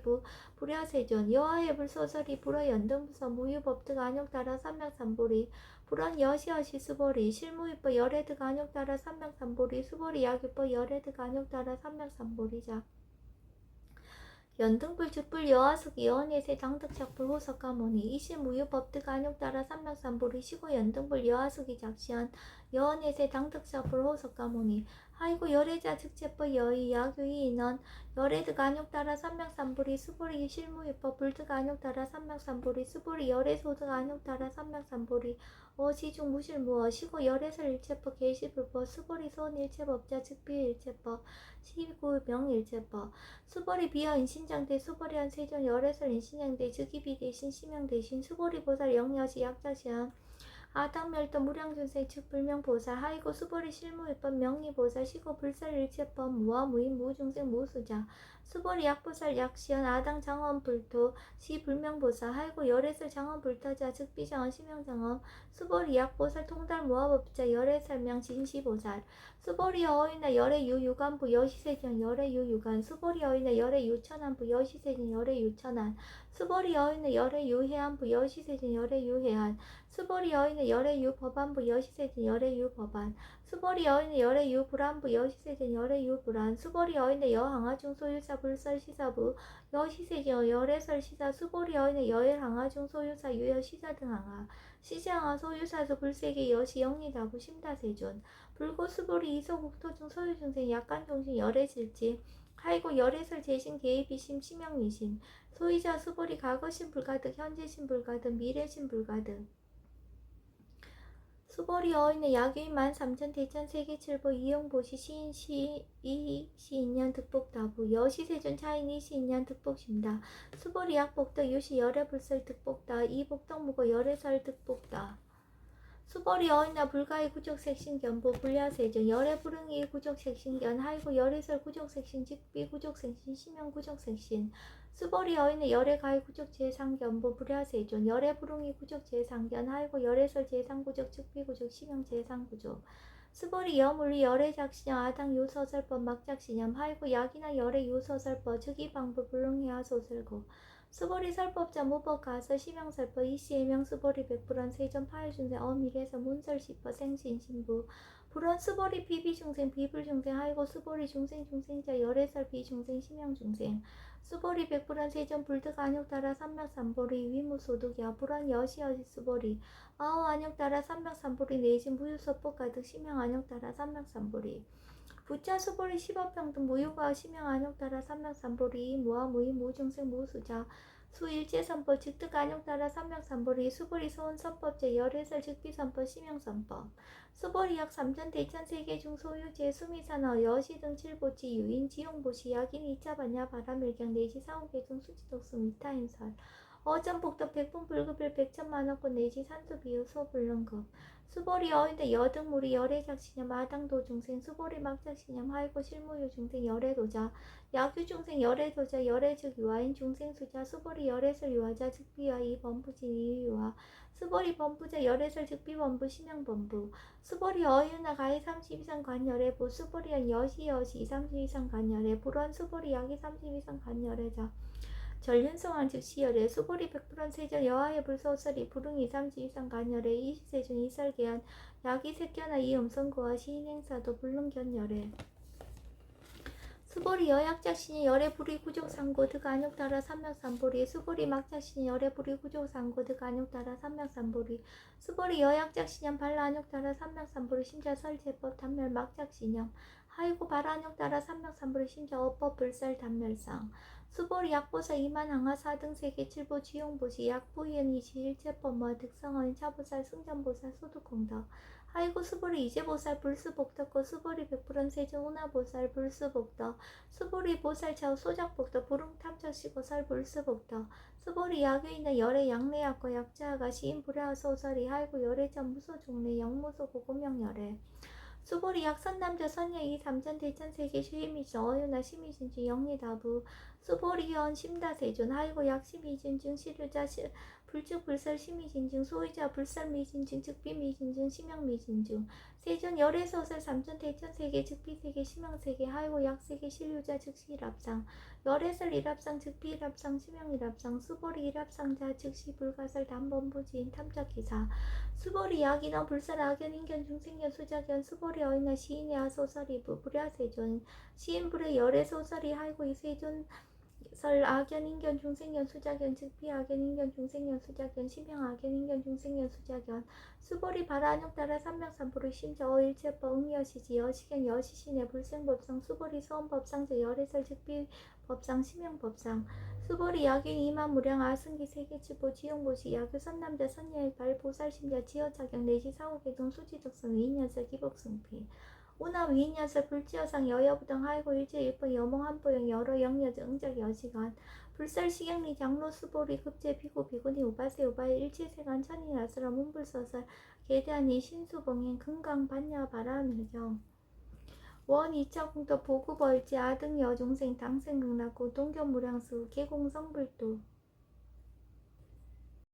불야세존 여하의 불소설이 불어 연등부서 무유법득 안욕따라 삼명삼보리 불원 여시여시 수보리 실무입법 열애득 안욕따라 삼명삼보리 수보리 약유법 열애득 안욕따라 삼명삼보리자 연등불 즉불 여하숙 여언예세 당득작불 호석가모니 이실무유법득 안욕따라 삼명삼보리 시고 연등불 여하숙이 작시한 여언예세 당득작불 호석가모니 하이고 열애자 즉제법 여의 야교이 인원 열애득 안욕따라 삼명삼보리 수보리 실무입법 불득 안욕따라 삼명삼보리 수보리 열애소득 안욕따라 삼명삼보리 어시중 무실무어 시고 열애설 일체법 계시불법 수보리 소원일체법자 즉비일체법 시구 명일체법 수보리 비어 인신장대 수보리한 세존 열애설 인신장대 즉위비 대신 심형 대신 수보리 보살 영여시 약자시한 아당멸도 무량준생 즉 불명보살 하이고 수보리 실무입법 명리보살 시고 불설일체법 무아무인 무중생 무수자 수보리 약보살 약시연 아당 장엄불토 시 불명보살 하이고 열애설 장엄불터자 즉 비장언 심형장엄 수보리 약보살 통달 무아법자 열애설명 진시보살 수보리 어인나 열애유 유간부 여시세견 열애유 유간 수보리 어인나 열애유 천안부 여시세견 열애유 천안 수보리 어인나 열애유 해안부 여시세견 열애유 해안 수보리 여인의 열애유 법안부 여시세진 열애유 법안 수보리 여인의 열애유 불안부 여시세진 열애유 불안 수보리 여인의 여항하중 소유사 불설 시사부 여시세진 열애설 시사 수보리 여인의 여엘항하중 소유사 유여 시사 등 항하 시시항하 소유사수 불세계 여시 영리다부 심다세존 불고 수보리 이소국토중 소유중생 약간종신 열애실지 하이고 열애설 재신 개입이심 심영미심 소유자 수보리 과거신 불가득 현재신 불가득 미래신 불가득 수보리 어인의 야교인 13,000 대천 세계칠보 이용보시 시인 시인년 득복다부 여시세존 차인이 시인년 득복심다 수보리 약복덕 유시 열애불설 득복다 이복덕무고 열애설 득복다 수보리 어인나 불가의 구족색신견보 불야세존 열애불응이 구족색신견 하이고 열애설 구족색신 직비 구족색신 심형 구족색신 수보리 어인의 열애가의 구족재상견보 불야세존 열애불응이 구족재상견 하이고 열애설 재상구족 즉비구족 심형 재상구족 수보리 여물리 열애작신염 아당 요서설법 막작신염 하이고 약이나 열애 요서설법 즉이방부 불능해야 소설고 수보리 설법자 무법 가서 심형설법 이시해명 수보리 백불원 세전 파일중생 어밀에서 문설시퍼 생신신부 불원 수보리 비비중생 비불중생 하이고 수보리 중생중생자 열애설 비중생 심형중생 수보리 백불원 세전 불득 안욕따라 삼맥삼보리 위무소득야 불원 여시여시 수보리 아오 안욕따라 삼맥삼보리 내진 무유소법 가득 심형 안욕따라 삼맥삼보리 부자 수보리 십업평등 무유가 심형 안욕따라 삼맥삼보리 무아 무이 무중생 무수자 수일제선법 즉득 안욕따라 삼맥삼보리 수보리 소원선법제 열애설 즉비선법 심형선법 수보리 약 3전 대천 세계 중 소유제 수미산어 여시 등 칠보치 유인 지용보시 약인 2차 반야 바람일경 내지 사후계 중 수지독수 미타인설 어전복덕 백분 불급일 백천만원권 내지 산수비유 소불능급 수보리 어인대 여등무리 열애작신염 마당도중생 수보리 막작신염 하이고 실무유중생 열애도자 약유중생 열애도자 열애즉 유아인 중생수자 수보리 열애설 유아자 즉비와 이범부진 이유유아 수보리 범부자 열애설 즉비범부 심형범부 수보리 어유나 가히 30 이상 간열애부 수보리한 여시 30 이상 간열애 불원 수보리 약이 30 이상 간열애자 전륜성한 즉시열애 수보리 백불원 세전 여하의 불소설이 불응 2, 30 이상 간열애 20세 중 이설계한 약이 새겨나 이 음성고와 시인행사도 불능견열애 수보리 여약작신이 열애 불의 구족상고 득 안욕따라 삼맥삼보리 수보리 막작신이 열애 불의 구족상고 득 안욕따라 삼맥삼보리 수보리 여약작신염 발라 안욕따라 삼맥삼보리 심자 설제법 단멸 막작신염 하이고 발라 안욕따라 삼맥삼보리 심자 어법 불살 단멸상 수보리 약보사 이만 항하 4등 세계 7보 지용보시 약부희은 이시일체법마 득성언 차보살 승전보살 소득공덕 하이고 수보리 이제보살 불수복덕고 수보리 백불원 세정 운하보살 불수복덕 수보리 보살차우 소작복덕 부릉탐척시보살 불수복덕 수보리 약유인의 열애 양내약과 약자가 시인 불야하 소설이 하이고 열애전 무소종래 영무소 고고명열애 수보리 약선남자 선녀이 3전 대천 세계 쉬임이죠 어유나 심이진주 영리다부 수보리현 심다세존 하이고 약심이진증 시류자 불축 불설 심이진증 소유자 불설 미진증 즉비 미진증 심형 미진증 세존 열애소설 3전 대천 세계 즉비 세계 심형 세계 하이고 약세계 시류자 즉시 일합상 열애설 일합상 즉비 일합상 심형 일합상 수보리 일합상자 즉시 불가설 단번부지인 탐적기사 수보리 약인원 불설 악연 인견 중생견 수작견 수보리 어인나 시인의 하소설이 불야세존 시인불의 열애소설이 하이고 이세존 설 악연 인견 중생견 수작견 즉비 악연 인견 중생견 수작견 심형 악연 인견 중생견 수작견 수보리 바라안욕 따라 삼맥삼보리 심저 어일체법 응여시지 여시견 여시신의 불생법상 수보리 소원법상제 열애설 즉비 법상 심형법상 수보리 약인 이만무량 아승기 세계치보 지용보시 약유 선남자 선녀의 발 보살심자 지어자경 내지 사후계동 수지덕성 위인연설 기복승피 우나 위인연설 불지어상 여여부등 하이고 일제일법 여몽 한보영 여러 영여제 응작 여시간 불설 식양리 장로 수보리 급제 비고 비구니 우바세 우바의 일체세간 천이 나스라 문불서설 계대한이 신수봉인 금강 반야 바라밀경 원 2차 공덕 보구벌지 아등 여중생 당생극락고 동교무량수 계공성불도